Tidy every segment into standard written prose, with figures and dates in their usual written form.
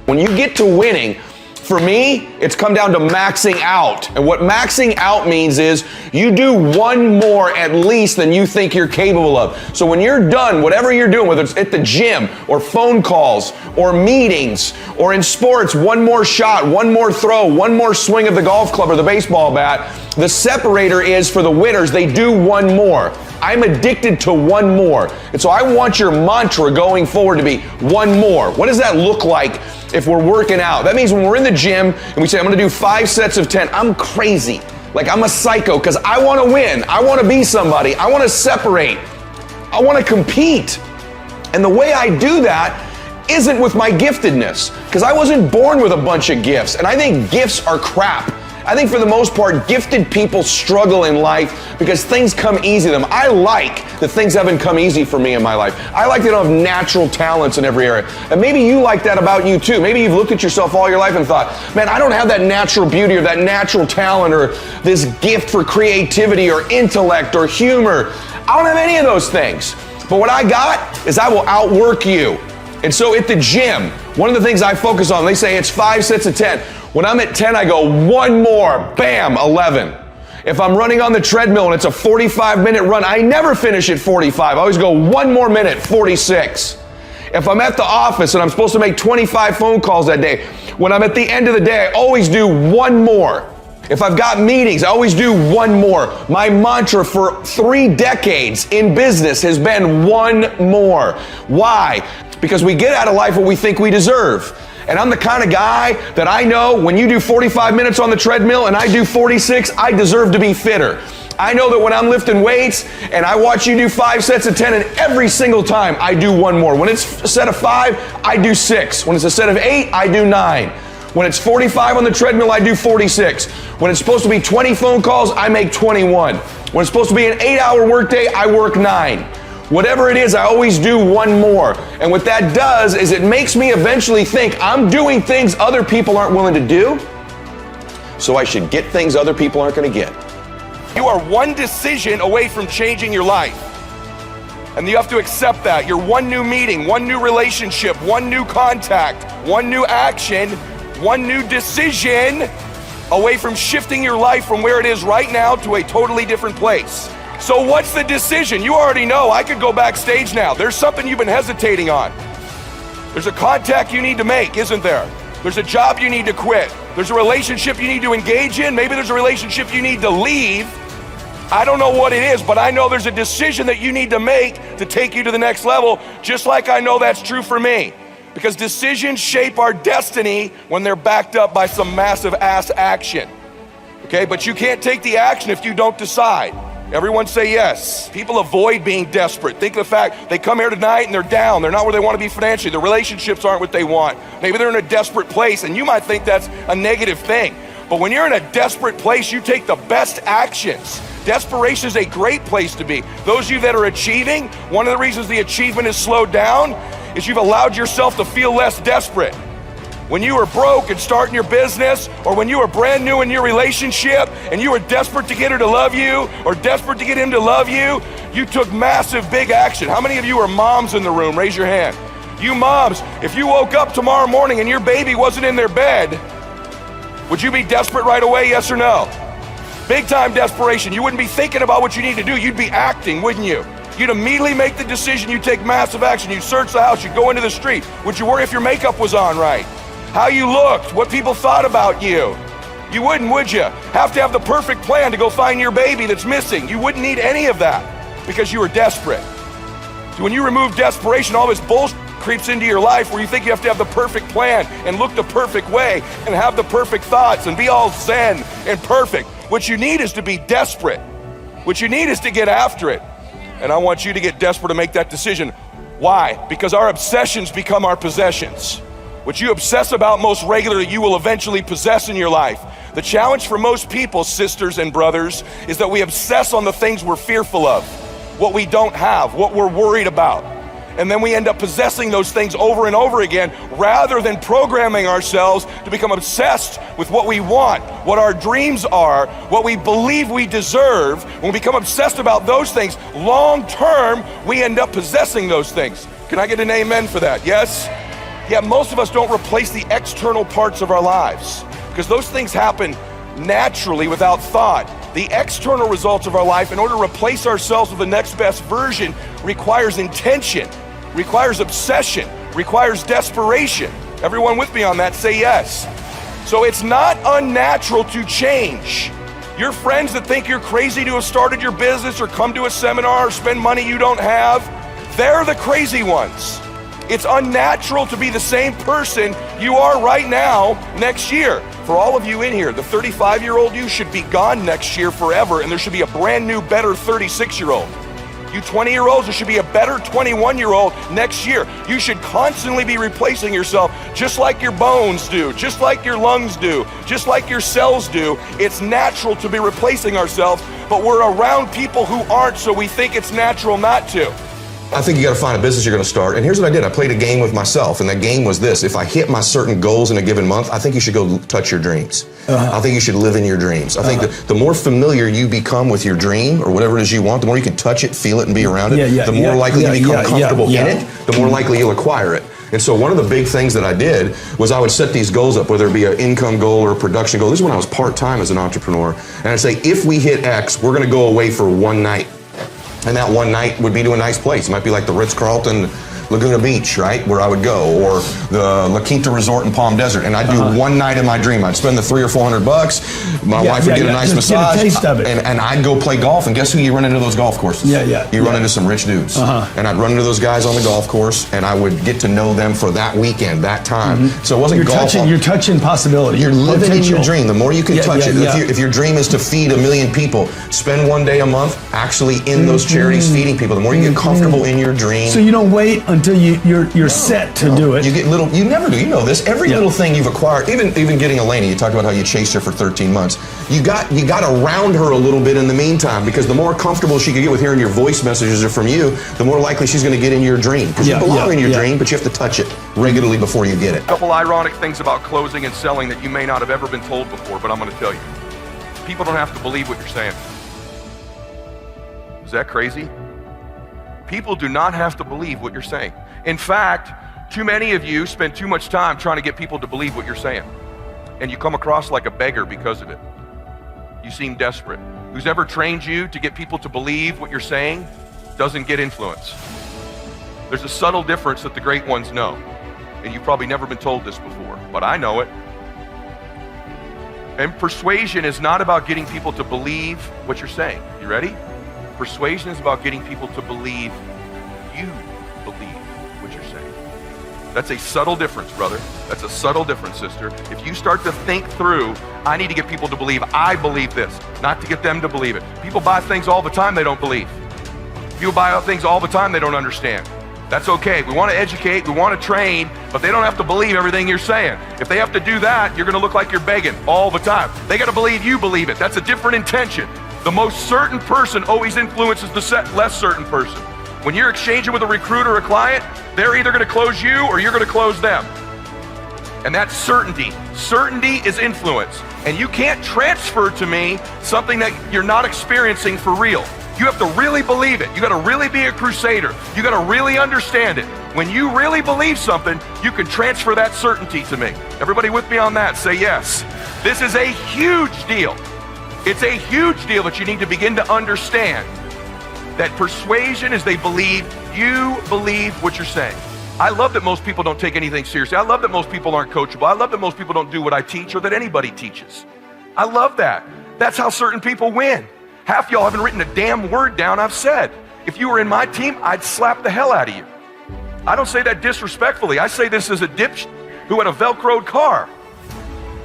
When you get to winning, for me, it's come down to maxing out. And what maxing out means is you do one more at least than you think you're capable of. So when you're done, whatever you're doing, whether it's at the gym or phone calls or meetings or in sports, one more shot, one more throw, one more swing of the golf club or the baseball bat, the separator is for the winners, they do one more. I'm addicted to one more. And so I want your mantra going forward to be one more. What does that look like if we're working out? That means when we're in the gym and we say, I'm gonna do 5 sets of 10, I'm crazy. Like I'm a psycho because I wanna win. I wanna be somebody. I wanna separate. I wanna compete. And the way I do that isn't with my giftedness, because I wasn't born with a bunch of gifts. And I think gifts are crap. I think for the most part, gifted people struggle in life because things come easy to them. I like that things haven't come easy for me in my life. I like that I don't have natural talents in every area. And maybe you like that about you too. Maybe you've looked at yourself all your life and thought, man, I don't have that natural beauty or that natural talent or this gift for creativity or intellect or humor. I don't have any of those things. But what I got is I will outwork you. And so at the gym, one of the things I focus on, they say it's 5 sets of 10. When I'm at 10, I go one more, bam, 11. If I'm running on the treadmill and it's a 45-minute run, I never finish at 45. I always go one more minute, 46. If I'm at the office and I'm supposed to make 25 phone calls that day, when I'm at the end of the day, I always do one more. If I've got meetings, I always do one more. My mantra for 3 decades in business has been one more. Why? Because we get out of life what we think we deserve. And I'm the kind of guy that I know when you do 45 minutes on the treadmill and I do 46, I deserve to be fitter. I know that when I'm lifting weights and I watch you do 5 sets of 10 and every single time I do one more. When it's a set of 5, I do 6. When it's a set of 8, I do 9. When it's 45 on the treadmill, I do 46. When it's supposed to be 20 phone calls, I make 21. When it's supposed to be an 8-hour workday, I work 9. Whatever it is, I always do one more. And what that does is it makes me eventually think I'm doing things other people aren't willing to do, so I should get things other people aren't going to get. You are one decision away from changing your life. And you have to accept that. You're one new meeting, one new relationship, one new contact, one new action, one new decision away from shifting your life from where it is right now to a totally different place. So what's the decision? You already know. I could go backstage now. There's something you've been hesitating on. There's a contact you need to make, isn't there? There's a job you need to quit. There's a relationship you need to engage in. Maybe there's a relationship you need to leave. I don't know what it is, but I know there's a decision that you need to make to take you to the next level, just like I know that's true for me. Because decisions shape our destiny when they're backed up by some massive ass action. Okay, but you can't take the action if you don't decide. Everyone say yes. People avoid being desperate. Think of the fact they come here tonight and they're down. They're not where they want to be financially. Their relationships aren't what they want. Maybe they're in a desperate place, and you might think that's a negative thing. But when you're in a desperate place, you take the best actions. Desperation is a great place to be. Those of you that are achieving, one of the reasons the achievement is slowed down is you've allowed yourself to feel less desperate. When you were broke and starting your business, or when you were brand new in your relationship and you were desperate to get her to love you or desperate to get him to love you, you took massive big action. How many of you are moms in the room? Raise your hand. You moms, if you woke up tomorrow morning and your baby wasn't in their bed, would you be desperate right away, yes or no? Big time desperation. You wouldn't be thinking about what you need to do. You'd be acting, wouldn't you? You'd immediately make the decision. You'd take massive action. You'd search the house. You'd go into the street. Would you worry if your makeup was on right? How you looked, what people thought about you? You wouldn't, would you? Have to have the perfect plan to go find your baby that's missing. You wouldn't need any of that because you were desperate. So when you remove desperation, all this bullshit creeps into your life where you think you have to have the perfect plan and look the perfect way and have the perfect thoughts and be all zen and perfect. What you need is to be desperate. What you need is to get after it. And I want you to get desperate to make that decision. Why? Because our obsessions become our possessions. What you obsess about most regularly, you will eventually possess in your life. The challenge for most people, sisters and brothers, is that we obsess on the things we're fearful of, what we don't have, what we're worried about. And then we end up possessing those things over and over again, rather than programming ourselves to become obsessed with what we want, what our dreams are, what we believe we deserve. When we become obsessed about those things, long term, we end up possessing those things. Can I get an amen for that? Yes? Yet most of us don't replace the external parts of our lives because those things happen naturally without thought. The external results of our life, in order to replace ourselves with the next best version, requires intention, requires obsession, requires desperation. Everyone with me on that, say yes. So it's not unnatural to change. Your friends that think you're crazy to have started your business or come to a seminar or spend money you don't have, they're the crazy ones. It's unnatural to be the same person you are right now next year. For all of you in here, the 35-year-old you should be gone next year forever, and there should be a brand new, better 36-year-old. You 20-year-olds, there should be a better 21-year-old next year. You should constantly be replacing yourself just like your bones do, just like your lungs do, just like your cells do. It's natural to be replacing ourselves, but we're around people who aren't, so we think it's natural not to. I think you got to find a business you're going to start. And here's what I did. I played a game with myself, and that game was this. If I hit my certain goals in a given month, I think you should go touch your dreams. I think you should live in your dreams. I think that the more familiar you become with your dream or whatever it is you want, the more you can touch it, feel it, and be around it, the more likely you become comfortable in it, the more likely you'll acquire it. And so one of the big things that I did was I would set these goals up, whether it be an income goal or a production goal. This is when I was part-time as an entrepreneur. And I'd say, if we hit X, we're going to go away for one night. And that one night would be to a nice place. It might be like the Ritz-Carlton Laguna Beach, right, where I would go, or the La Quinta Resort in Palm Desert. And I'd do one night in my dream. I'd spend the $300 or $400. My wife would get a nice massage. Get a taste of it. And I'd go play golf. And guess who you run into those golf courses? You run into some rich dudes. And I'd run into those guys on the golf course, and I would get to know them for that weekend, that time. So it wasn't golf. You're touching possibility. You're living in your dream. The more you can touch it. If your dream is to feed 1 million people, spend one day a month actually in those charities feeding people. The more you get comfortable in your dream. So you don't wait until you're set to do it. You get little. You never do. You know this. Every little thing you've acquired, even getting Elena. You talked about how you chased her for 13 months. You got around her a little bit in the meantime, because the more comfortable she could get with hearing your voice messages are from you, the more likely she's going to get in your dream. Because you belong in your dream, but you have to touch it regularly before you get it. A couple ironic things about closing and selling that you may not have ever been told before, but I'm going to tell you. People don't have to believe what you're saying. Is that crazy? People do not have to believe what you're saying. In fact, too many of you spend too much time trying to get people to believe what you're saying. And you come across like a beggar because of it. You seem desperate. Who's ever trained you to get people to believe what you're saying doesn't get influence. There's a subtle difference that the great ones know. And you've probably never been told this before, but I know it. And persuasion is not about getting people to believe what you're saying. You ready? Persuasion is about getting people to believe you believe what you're saying. That's a subtle difference, brother. That's a subtle difference, sister. If you start to think through, I need to get people to believe I believe this, not to get them to believe it. People buy things all the time they don't believe. People buy things all the time they don't understand. That's okay. We want to educate, we want to train, but they don't have to believe everything you're saying. If they have to do that, you're going to look like you're begging all the time. They got to believe you believe it. That's a different intention. The most certain person always influences the less certain person. When you're exchanging with a recruiter or a client, they're either going to close you or you're going to close them. And that's certainty. Certainty is influence. And you can't transfer to me something that you're not experiencing for real. You have to really believe it. You got to really be a crusader. You got to really understand it. When you really believe something, you can transfer that certainty to me. Everybody with me on that? Say yes. This is a huge deal. It's a huge deal that you need to begin to understand that persuasion is they believe you believe what you're saying. I love that most people don't take anything seriously. I love that most people aren't coachable. I love that most people don't do what I teach or that anybody teaches. I love that. That's how certain people win. Half y'all haven't written a damn word down I've said. If you were in my team, I'd slap the hell out of you. I don't say that disrespectfully. I say this as a dipshit who had a Velcroed car.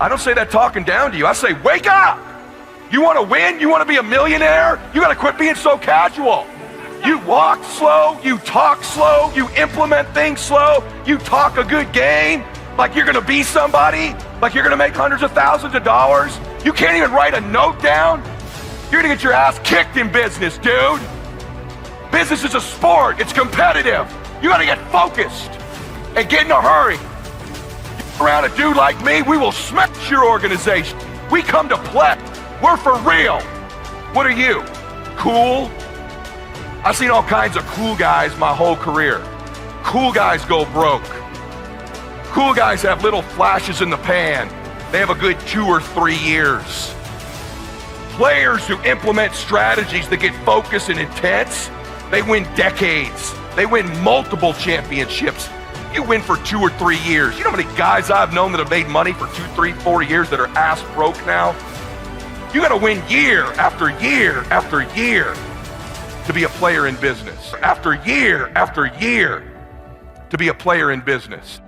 I don't say that talking down to you. I say, wake up! You want to win? You want to be a millionaire? You got to quit being so casual. You walk slow, you talk slow, you implement things slow, you talk a good game like you're going to be somebody, like you're going to make hundreds of thousands of dollars. You can't even write a note down. You're going to get your ass kicked in business, dude. Business is a sport. It's competitive. You got to get focused and get in a hurry. Get around a dude like me, we will smash your organization. We come to play. We're for real. What are you? Cool? I've seen all kinds of cool guys my whole career. Cool guys go broke. Cool guys have little flashes in the pan. They have a good 2 or 3 years. Players who implement strategies that get focused and intense, they win decades. They win multiple championships. You win for 2 or 3 years. You know how many guys I've known that have made money for 2, 3, 4 years that are ass broke now? You gotta win year after year after year to be a player in business. After year to be a player in business.